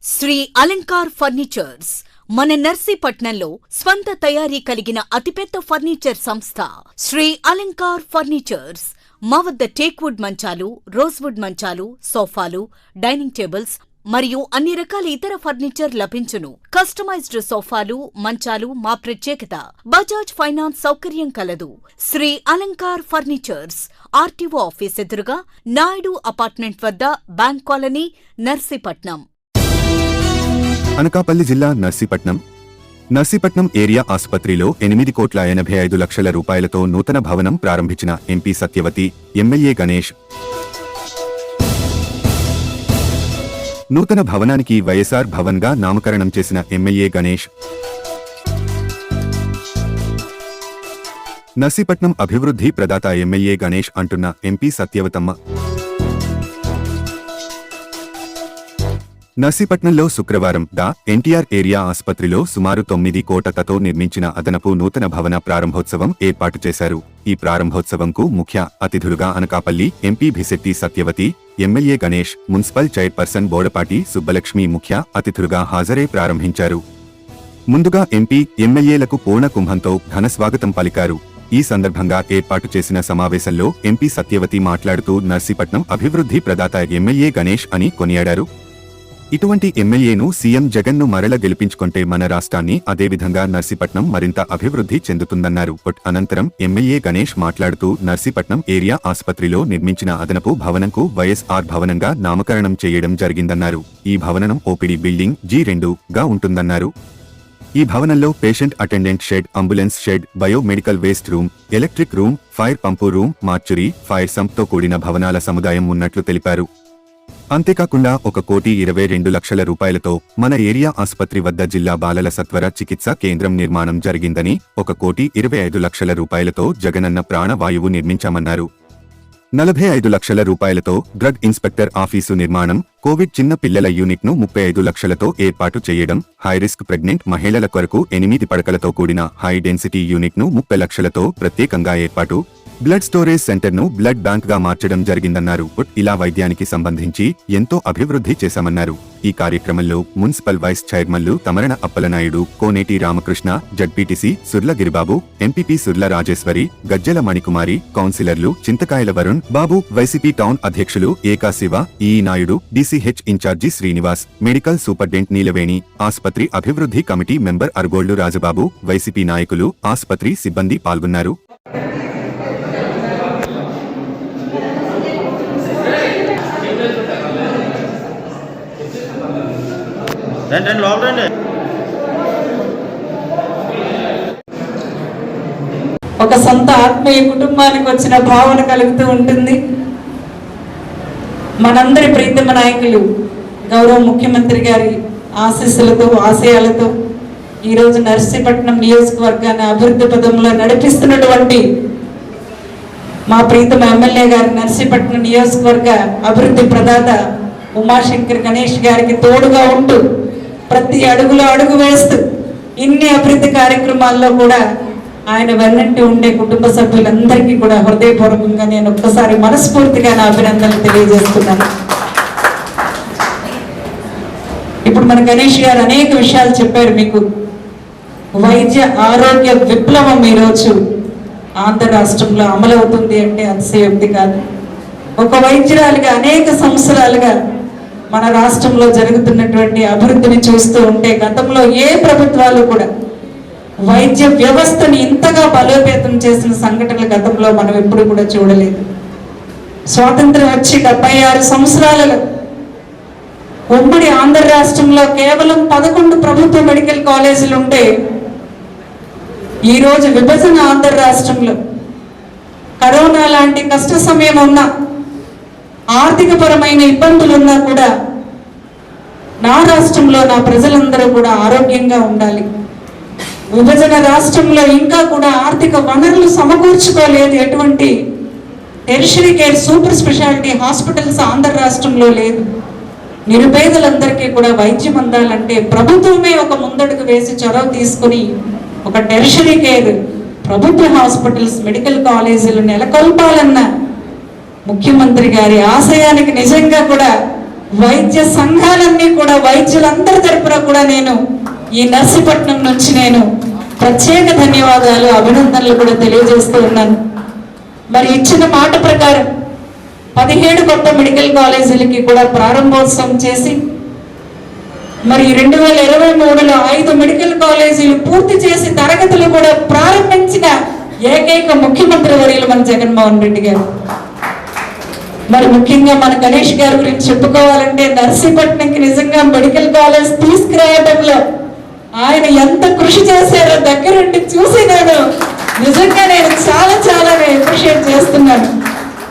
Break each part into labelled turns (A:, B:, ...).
A: Shri Alankar furnitures మన నర్సీపట్నంలో స్వంత తయారీ కలిగిన అతిపెద్ద ఫర్నిచర్ సంస్థ శ్రీ అలంకార్ ఫర్నిచర్స్. మా వద్ద టేక్వుడ్ మంచాలు, రోజ్వుడ్ మంచాలు, సోఫాలు, డైనింగ్ టేబుల్స్ మరియు అన్ని రకాల ఇతర ఫర్నిచర్ లభించును. కస్టమైజ్డ్ సోఫాలు, మంచాలు మా ప్రత్యేకత. బజాజ్ ఫైనాన్స్ సౌకర్యం కలదు. Shri Alankar furnitures, RTO office ఎదురుగా, నాయుడు అపార్ట్మెంట్ వద్ద, బ్యాంక్ కాలనీ, నర్సీపట్నం.
B: అనకాపల్లి జిల్లా నర్సీపట్నం ఏరియా ఆసుపత్రిలో 8,85 లక్షల రూపాయలతో నూతన భవనం ప్రారంభించిన ఎంపీ సత్యవతి, ఎమ్మెల్యే గణేష్. నూతన భవనానికి వైఎస్ఆర్ భవన్ గా నామకరణం చేసిన ఎమ్మెల్యే గణేష్. నర్సీపట్నం అభివృద్ధి ప్రదాత ఎమ్మెల్యే గణేష్ అంటున్న ఎంపీ సత్యవతమ్మ. నర్సీపట్నంలో శుక్రవారం ఎన్టీఆర్ ఏరియా ఆసుపత్రిలో సుమారు 9 కోట్లతో నిర్మించిన అదనపు నూతన భవన ప్రారంభోత్సవం ఏర్పాటు చేశారు. ఈ ప్రారంభోత్సవంకు ముఖ్య అతిథులుగా Anakapalli MP Bhisetti Satyavathi, MLA Ganesh, municipal chairperson Bodapati Subbalakshmi ముఖ్య అతిథులుగా హాజరై ప్రారంభించారు. ముందుగా ఎంపీ, ఎమ్మెల్యేలకు పూర్ణ కుంభంతో ఘనస్వాగతం పలికారు. ఈ సందర్భంగా ఏర్పాటు చేసిన సమావేశంలో ఎంపీ సత్యవతి మాట్లాడుతూ నర్సీపట్నం అభివృద్ధి ప్రదాత ఎమ్మెల్యే గణేష్ అని కొనియాడారు. ఇటువంటి ఎమ్మెల్యేను సీఎం జగన్ను మరల గెలిపించుకుంటే మన రాష్ట్రాన్ని, అదేవిధంగా నర్సీపట్నం మరింత అభివృద్ధి చెందుతుందన్నారు. అనంతరం ఎమ్మెల్యే గణేష్ మాట్లాడుతూ నర్సీపట్నం ఏరియా ఆసుపత్రిలో నిర్మించిన అదనపు భవనంకు వైఎస్ఆర్ భవనంగా నామకరణం చేయడం జరిగిందన్నారు. ఈ భవనం ఓపీడీ బిల్డింగ్ G2 గా ఉంటుందన్నారు. ఈ భవనంలో patient attendant shed, ambulance shed, biomedical waste room, electric room, fire pump room, mortuary, fire సంప్తో కూడిన భవనాల సముదాయం ఉన్నట్లు తెలిపారు. అంతేకాకుండా 1,22 లక్షల రూపాయలతో మన ఏరియా ఆసుపత్రి వద్ద జిల్లా బాలల సత్వర చికిత్సా కేంద్రం నిర్మాణం జరిగిందని, 1,25 లక్షల రూపాయలతో జగనన్న ప్రాణవాయువు నిర్మించామన్నారు. 45 లక్షల రూపాయలతో డ్రగ్ ఇన్స్పెక్టర్ ఆఫీసు నిర్మాణం, కోవిడ్ చిన్న పిల్లల యూనిట్ ను 35 లక్షలతో ఏర్పాటు చేయడం, హైరిస్క్ ప్రెగ్నెంట్ మహిళల కొరకు 8 పడకలతో కూడిన హై డెన్సిటీ యూనిట్ ను 30 లక్షలతో ప్రత్యేకంగా ఏర్పాటు, బ్లడ్ స్టోరేజ్ సెంటర్ ను బ్లడ్ బ్యాంక్ గా మార్చడం జరిగిందన్నారు. ఇలా వైద్యానికి సంబంధించి ఎంతో అభివృద్ధి చేశామన్నారు. ఈ కార్యక్రమంలో మున్సిపల్ వైస్ చైర్మన్లు తమరణ అప్పలనాయుడు, కోనేటి రామకృష్ణ, జడ్పీటీసీ సుర్ల గిరిబాబు, ఎంపీపీ సుర్ల రాజేశ్వరి, గజ్జల మణికుమారి, కౌన్సిలర్లు చింతకాయల వరుణ్ బాబు, వైసీపీ టౌన్ అధ్యక్షులు Eka Siva, EE Naidu, DCH incharge Srinivas, medical superintendent Neelaveni, ఆసుపత్రి అభివృద్ధి committee member Argollu Rajababu, YCP నాయకులు, ఆసుపత్రి సిబ్బంది పాల్గొన్నారు.
C: ఒక సొంత ఆత్మీయ కుటుంబానికి వచ్చిన భావన కలుగుతూ ఉంటుంది. మనందరి ప్రీతమ నాయకులు గౌరవ ముఖ్యమంత్రి గారి ఆశీస్సులతో, ఆశయాలతో ఈరోజు నర్సీపట్నం నియోజకవర్గాన్ని అభివృద్ధి పదంలో నడిపిస్తున్నటువంటి మా ప్రీతమ ఎమ్మెల్యే గారి, నర్సీపట్నం నియోజకవర్గ అభివృద్ధి ప్రదాత ఉమాశంకర్ గణేష్ గారికి తోడుగా ఉంటూ ప్రతి అడుగులో అడుగు వేస్తూ ఇన్ని అభివృద్ధి కార్యక్రమాల్లో కూడా ఆయన వెన్నంటి ఉండే కుటుంబ సభ్యులందరికీ కూడా హృదయపూర్వకంగా నేను ఒక్కసారి మనస్ఫూర్తిగా నా అభినందనలు తెలియజేస్తున్నాను. ఇప్పుడు మన గణేష్ గారు అనేక విషయాలు చెప్పారు. మీకు వైద్య ఆరోగ్య విప్లవం ఈరోజు ఆంధ్ర రాష్ట్రంలో అమలవుతుంది అంటే అతిశయోక్తి కాదు. ఒక వైద్యురాలుగా అనేక సంవత్సరాలుగా మన రాష్ట్రంలో జరుగుతున్నటువంటి అభివృద్ధిని చూస్తూ ఉంటే గతంలో ఏ ప్రభుత్వాలు కూడా వైద్య వ్యవస్థని ఇంతగా బలోపేతం చేసిన సంఘటనలు గతంలో మనం ఎప్పుడు కూడా చూడలేదు. స్వాతంత్రం వచ్చి 76 సంవత్సరాలలో ఉమ్మడి ఆంధ్ర రాష్ట్రంలో కేవలం 11 ప్రభుత్వ మెడికల్ కాలేజీలు ఉంటే ఈరోజు విభజన ఆంధ్ర రాష్ట్రంలో కరోనా లాంటి కష్ట సమయం ఉన్నా, ఆర్థికపరమైన ఇబ్బందులు ఉన్నా కూడా నా రాష్ట్రంలో నా ప్రజలందరూ కూడా ఆరోగ్యంగా ఉండాలి. విభజన రాష్ట్రంలో ఇంకా కూడా ఆర్థిక వనరులు సమకూర్చుకోలేదు. ఎటువంటి tertiary care, super speciality hospitals Andhra రాష్ట్రంలో లేదు. నిరుపేదలందరికీ కూడా వైద్యం అందాలంటే ప్రభుత్వమే ఒక ముందడుగు వేసి చొరవ తీసుకుని ఒక టెరిషరీ కేర్, ప్రభుత్వ హాస్పిటల్స్, మెడికల్ కాలేజీలు నెలకొల్పాలన్న ముఖ్యమంత్రి గారి ఆశయానికి నిజంగా కూడా వైద్య సంఘాలన్నీ కూడా వైద్యులందరి తరపున కూడా నేను ఈ నర్సీపట్నం నుంచి నేను ప్రత్యేక ధన్యవాదాలు అభినందనలు కూడా తెలియజేస్తూ ఉన్నాను. మరి ఇచ్చిన మాట ప్రకారం 17 కొత్త మెడికల్ కాలేజీలకి కూడా ప్రారంభోత్సవం చేసి మరి 2023లో 5 మెడికల్ కాలేజీలు పూర్తి చేసి తరగతులు కూడా ప్రారంభించిన ఏకైక ముఖ్యమంత్రి వర్యులు మన జగన్మోహన్ రెడ్డి గారు. మరి ముఖ్యంగా మన గణేష్ గారి గురించి చెప్పుకోవాలంటే నర్సీపట్నంకి నిజంగా మెడికల్ కాలేజ్ తీసుకురావడంలో ఆయన ఎంత కృషి చేశారో దగ్గరుండి చూసి నిజంగా నేను చాలా అప్రిషియేట్ చేస్తున్నాను.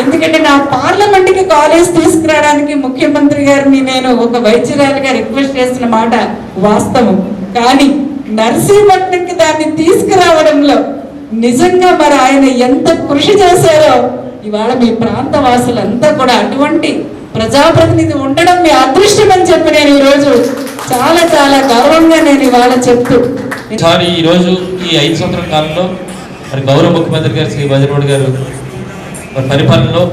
C: ఎందుకంటే నా పార్లమెంట్కి కాలేజ్ తీసుకురావడానికి ముఖ్యమంత్రి గారిని నేను ఒక వైద్యురాలుగా రిక్వెస్ట్ చేసిన మాట వాస్తవం. కానీ నర్సీపట్నంకి దాన్ని తీసుకురావడంలో నిజంగా మరి ఆయన ఎంత కృషి చేశారో ఇవాళ మీ ప్రాంత వాసులంతా కూడా అటువంటి ప్రజాప్రతినిధి ఉండడం మీ అదృష్టం అని చెప్పి నేను ఈరోజు చాలా గౌరవంగా నేను ఇవాళ చెప్తూ
D: ఈరోజు ఈ 5 సంవత్సరాల కాలంలో మరి గౌరవ ముఖ్యమంత్రి గారు శ్రీ వజరమౌళి గారు పరిపాలనలో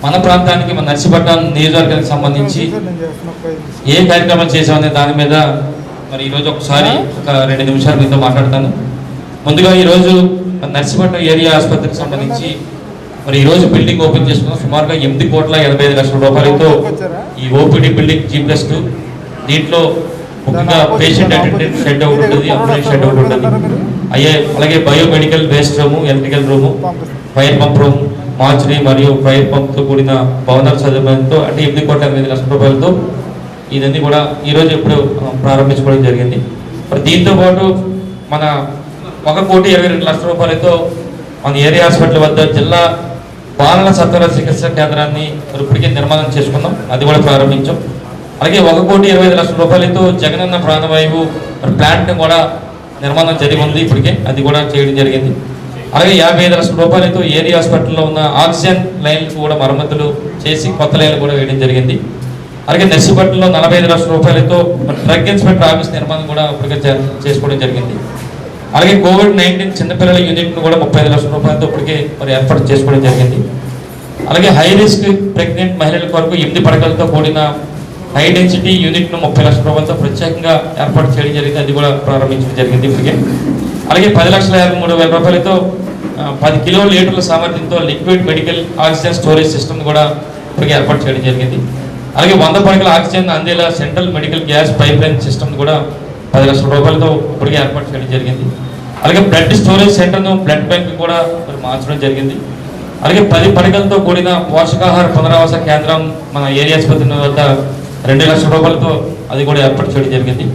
D: మన ప్రాంతానికి మన నర్సీపట్నం నియోజకవర్గానికి సంబంధించి ఏ కార్యక్రమాలు చేసామనే దాని మీద మరి ఈరోజు ఒకసారి ఒక 2 నిమిషాలు మీతో మాట్లాడతాను. ముందుగా ఈరోజు నర్సీపట్నం ఏరియా ఆసుపత్రికి సంబంధించి మరి ఈరోజు బిల్డింగ్ ఓపెన్ చేసుకున్నాం. సుమారుగా 8,85,00,000 రూపాయలతో ఈ ఓపీడీ బిల్డింగ్ G+2 దీంట్లో ముఖ్యంగా పేషెంట్ అటెండెంట్ షెడ్ ఒకటి ఉంటుంది, అంబులెన్స్ షెడ్ ఒకటి ఉంటుంది, అలాగే biomedical waste room, electrical room, fire pump room, mortuary మరియు ఫైర్ పంప్తో కూడిన భవనాల సదుపాయంతో అంటే 8,85,00,000 రూపాయలతో ఇదన్నీ కూడా ఈరోజు ఎప్పుడు ప్రారంభించుకోవడం జరిగింది. మరి దీంతో పాటు మన 1,22,00,000 రూపాయలతో మన ఏరియా హాస్పిటల్ వద్ద జిల్లా బాలల సత్వర చికిత్స కేంద్రాన్ని ఇప్పటికే నిర్మాణం చేసుకున్నాం, అది కూడా ప్రారంభించాం. అలాగే 1,25,00,000 రూపాయలతో జగనన్న ప్రాణవాయువు ప్లాంట్ కూడా నిర్మాణం జరిగి ఉంది, ఇప్పటికే అది కూడా చేయడం జరిగింది. అలాగే 55,00,000 రూపాయలతో ఏరియా హాస్పిటల్లో ఉన్న ఆక్సిజన్ లైన్లు కూడా మరమ్మతులు చేసి కొత్త లైన్లు కూడా వేయడం జరిగింది. అలాగే నర్సీపట్నంలో 45,00,000 రూపాయలతో డ్రగ్ ఇన్స్పెక్టర్ ఆఫీస్ నిర్మాణం కూడా ఇప్పటికే చేసుకోవడం జరిగింది. అలాగే COVID-19 చిన్నపిల్లల యూనిట్ను కూడా 35,00,000 రూపాయలతో ఇప్పటికే మరి ఏర్పాటు చేసుకోవడం జరిగింది. అలాగే హై రిస్క్ ప్రెగ్నెంట్ మహిళల కొరకు 8 పడకలతో కూడిన హై డెన్సిటీ యూనిట్ను 30,00,000 రూపాయలతో ప్రత్యేకంగా ఏర్పాటు చేయడం జరిగింది, అది కూడా ప్రారంభించడం జరిగింది ఇప్పటికే. అలాగే 10,53,000 రూపాయలతో 10 కిలోలీటర్ల సామర్థ్యంతో liquid medical oxygen storage system కూడా ఇప్పటికే ఏర్పాటు చేయడం జరిగింది. అలాగే 100 పడకల ఆక్సిజన్ అందేలా central medical gas pipe line system కూడా 10,00,000 రూపాయలతో ఇప్పటికే ఏర్పాటు చేయడం జరిగింది. అలాగే బ్లడ్ స్టోరేజ్ సెంటర్ను బ్లడ్ బ్యాంక్ కూడా మరి మార్చడం జరిగింది. అలాగే 10 పడకలతో కూడిన పోషకాహార పునరావాస కేంద్రం మన ఏరియా ఆసుపత్రి వద్ద 2,00,000 రూపాయలతో అది కూడా ఏర్పాటు చేయడం జరిగింది.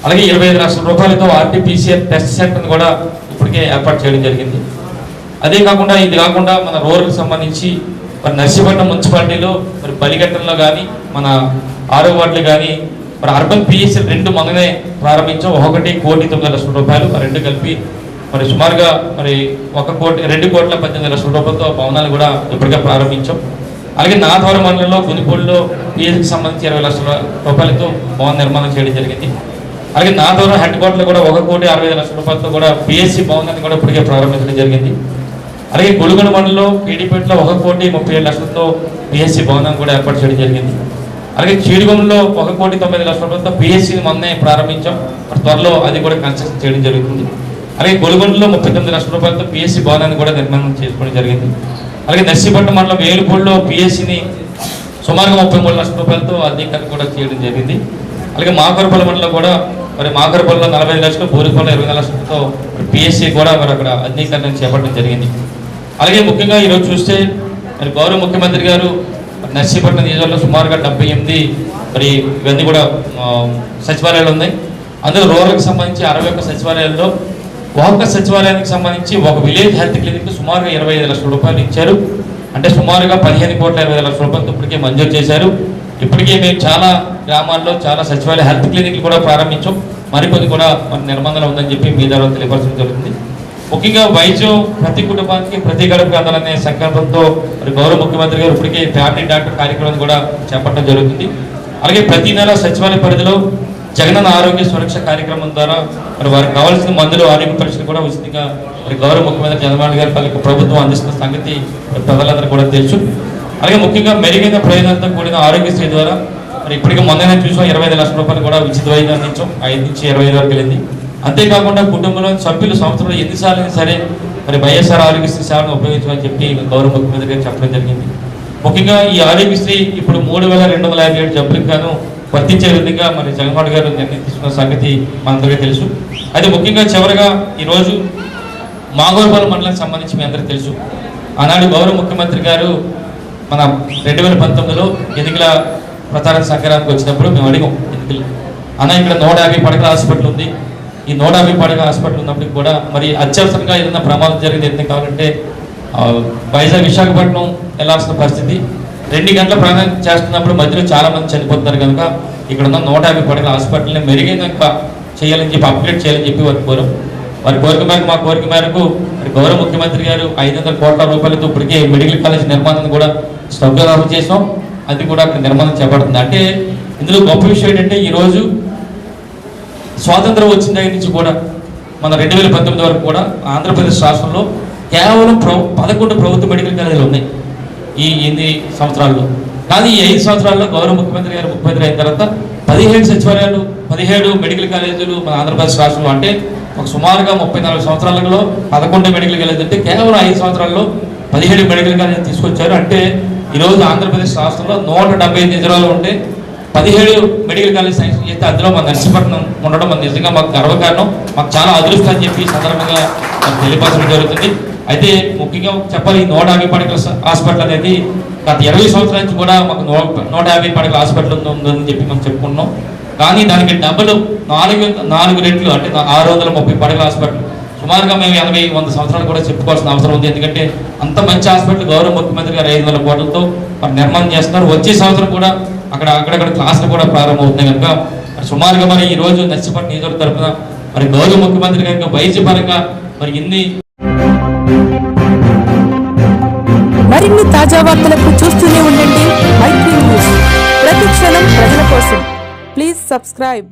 D: అలాగే 25,00,000 రూపాయలతో RT-PCR టెస్ట్ సెంటర్ని కూడా ఇప్పటికే ఏర్పాటు చేయడం జరిగింది. అదే కాకుండా ఇది కాకుండా మన రూరల్కి సంబంధించి మరి నర్సీపట్నం మున్సిపాలిటీలో మరి బలిఘట్టంలో కానీ మన 6వ వార్డులు కానీ మరి అర్బన్ PSL 2 మొదనే ప్రారంభించాం. 1,09,00,000 రూపాయలు, 2 కలిపి మరి సుమారుగా మరి 2,18,00,000 రూపాయలతో భవనాలు కూడా ఇప్పటికే ప్రారంభించాం. అలాగే నాథవరం మండలంలో గునిపూడిలో PSకి సంబంధించి 20,00,000 రూపాయలతో భవన నిర్మాణం చేయడం జరిగింది. అలాగే నాథవరం హెడ్ క్వార్టర్లో కూడా 1,60,00,000 రూపాయలతో కూడా PSC భవనాన్ని కూడా ఇప్పటికే ప్రారంభించడం జరిగింది. అలాగే గొలుగొండ మండలంలో పీడిపేటలో 1,37,00,000తో PSC భవనాన్ని కూడా ఏర్పాటు చేయడం జరిగింది. అలాగే చీడిగొండలో 1,90,00,000 రూపాయలతో PSCని మొన్నే ప్రారంభించాం, త్వరలో అది కూడా కన్స్ట్రక్షన్ చేయడం జరుగుతుంది. అలాగే గొలుగొండలో 39,00,000 రూపాయలతో PSC భవనాన్ని కూడా నిర్మాణం చేసుకోవడం జరిగింది. అలాగే నర్సీపట్నం మండలం వేలుపూడిలో PSCని సుమారుగా 33,00,000 రూపాయలతో అధికారులు కూడా చేయడం జరిగింది. అలాగే మాకరపల్లి మండలం కూడా మరి మాకరపల్లిలో 45,00,000, బూరిపల్లిలో 20,00,000తో PSC కూడా మరి అక్కడ అధికారులను చేపట్టడం జరిగింది. అలాగే ముఖ్యంగా ఈరోజు చూస్తే మరి గౌరవ ముఖ్యమంత్రి గారు నర్సీపట్నం నియోజకవర్గంలో సుమారుగా 78 మరి ఇవన్నీ కూడా సచివాలయాలు ఉన్నాయి. అందులో రూరల్కి సంబంధించి 61 సచివాలయాల్లో ఒక్కొక్క సచివాలయానికి సంబంధించి ఒక విలేజ్ హెల్త్ క్లినిక్ సుమారుగా 25,00,000 రూపాయలు ఇచ్చారు. అంటే సుమారుగా 15,20,00,000 రూపాయలతో ఇప్పటికే మంజూరు చేశారు. ఇప్పటికే మేము చాలా గ్రామాల్లో చాలా సచివాలయ హెల్త్ క్లినిక్లు కూడా ప్రారంభించాం, మరికొన్ని కూడా మన నిర్మాణంలో ఉందని చెప్పి మీ ద్వారా తెలియపరచడం జరుగుతుంది. ముఖ్యంగా వైద్యం ప్రతి కుటుంబానికి ప్రతి గడపకు అందాలనే సంకల్పంతో మరి గౌరవ ముఖ్యమంత్రి గారు ఇప్పటికే ఫ్యామిలీ డాక్టర్ కార్యక్రమం కూడా చేపట్టడం జరుగుతుంది. అలాగే ప్రతి నెల సచివాలయ పరిధిలో జగనన్న ఆరోగ్య సురక్ష కార్యక్రమం ద్వారా మరి వారికి కావాల్సిన మందులు, ఆరోగ్య పరీక్షలు కూడా ఉచితంగా మరి గౌరవ ముఖ్యమంత్రి జగన్మోహన్ గారి ప్రభుత్వం అందిస్తున్న సంగతి ప్రజలందరూ కూడా తెలుసు. అలాగే ముఖ్యంగా మెరుగైన ప్రయోజనాలతో కూడిన ఆరోగ్యశ్రీ ద్వారా మరి ఇప్పటికీ మొన్ననే చూసాం 25 లక్షల రూపాయలు కూడా ఉచిత వైద్యం అందించాం. 5 నుంచి 25 వరకు వెళ్ళింది. అంతేకాకుండా కుటుంబంలోని సభ్యులు సంవత్సరంలో ఎన్నిసార్లు సరే మరి వైఎస్ఆర్ ఆరోగ్యశ్రీ సేవను ఉపయోగించమని చెప్పి గౌరవ ముఖ్యమంత్రి గారు చెప్పడం జరిగింది. ముఖ్యంగా ఈ ఆరోగ్యశ్రీ ఇప్పుడు 3,257 జబ్బులకు గాను వర్తించే విధంగా మరి జగన్మోహన్ గారు నిర్ణయం తీసుకున్న సంగతి మనందరికీ తెలుసు. అయితే ముఖ్యంగా చివరిగా ఈరోజు మాగోరపాలెం మండలానికి సంబంధించి మీ అందరికీ తెలుసు. ఆనాడు గౌరవ ముఖ్యమంత్రి గారు మన 2019లో ఎన్నికల ప్రచార సంక్రాంతికి వచ్చినప్పుడు మేము అడిగాం ఎన్నికలు అన్న ఇక్కడ 150 పడకల హాస్పిటల్ ఉంది. ఈ 150 పడకల హాస్పిటల్ ఉన్నప్పటికి కూడా మరి అత్యవసరంగా ఏదైనా ప్రమాదం జరిగింది ఎందుకు కావాలంటే వైజాగ్ విశాఖపట్నం వెళ్ళాల్సిన పరిస్థితి. 2 గంటల ప్రయాణం చేస్తున్నప్పుడు మధ్యలో చాలా మంది చనిపోతున్నారు కనుక ఇక్కడ ఉన్న 150 పడకల హాస్పిటల్ని మెరుగైన చేయాలని చెప్పి అప్గ్రేడ్ చేయాలని చెప్పి వారి కోరిక మేరకు మా కోరిక మేరకు గౌరవ ముఖ్యమంత్రి గారు 500 కోట్ల రూపాయలతో ఇప్పటికే మెడికల్ కాలేజ్ నిర్మాణాన్ని కూడా స్టౌగ్రాఫ్ చేసాం. అది కూడా అక్కడ నిర్మాణం చేపడుతుంది. అంటే ఇందులో గొప్ప విషయం ఏంటంటే ఈరోజు స్వాతంత్రం వచ్చిన దగ్గర నుంచి కూడా మన 2019 వరకు కూడా ఆంధ్రప్రదేశ్ రాష్ట్రంలో కేవలం 11 ప్రభుత్వ మెడికల్ కాలేజీలు ఉన్నాయి ఈ 8 సంవత్సరాల్లో. కానీ ఈ 5 సంవత్సరాల్లో గౌరవ ముఖ్యమంత్రి గారు ముఖ్యమంత్రి అయిన తర్వాత 17 సచివాలయాలు 17 మెడికల్ కాలేజీలు మన ఆంధ్రప్రదేశ్ రాష్ట్రంలో, అంటే ఒక సుమారుగా 34 సంవత్సరాలలో 11 మెడికల్ కాలేజీ అంటే కేవలం 5 సంవత్సరాల్లో 17 మెడికల్ కాలేజీ తీసుకొచ్చారు. అంటే ఈరోజు ఆంధ్రప్రదేశ్ రాష్ట్రంలో 175 జిల్లాలు ఉంటే 17 మెడికల్ కాలేజ్ సైన్స్ చేస్తే అందులో మన నర్సీపట్నం ఉండడం మన నిజంగా మాకు గర్వకారణం, మాకు చాలా అదృష్టం అని చెప్పి సందర్భంగా తెలియపరచడం జరుగుతుంది. అయితే ముఖ్యంగా చెప్పాలి, ఈ 150 పడకల హాస్పిటల్ అనేది గత 20 సంవత్సరాల నుంచి కూడా మాకు 150 పడకల హాస్పిటల్ ఉందని చెప్పి మనం చెప్పుకున్నాం. కానీ దానికి డబ్బులు 4 రెట్లు అంటే 630 పడకల హాస్పిటల్ సుమారుగా మేము 80-100 సంవత్సరాలు కూడా చెప్పుకోవాల్సిన అవసరం ఉంది. ఎందుకంటే అంత మంచి హాస్పిటల్ గౌరవ ముఖ్యమంత్రి గారు 500 కోట్లతో మరి నిర్మాణం చేస్తున్నారు. వచ్చే సంవత్సరం కూడా అక్కడక్కడ క్లాసులు కూడా ప్రారంభమవుతున్నాయి కనుక సుమారుగా మరి ఈ రోజు నర్సీపట్నం నియోజకవర్గం తరఫున మరి గౌరవ ముఖ్యమంత్రి గారికి వైద్యపరంగా మరి ఇన్ని
E: మరిన్ని తాజా వార్తలకు చూస్తూనే ఉండండి మైత్రి న్యూస్. ప్రతి క్షణం ప్రజల కోసం. Please subscribe.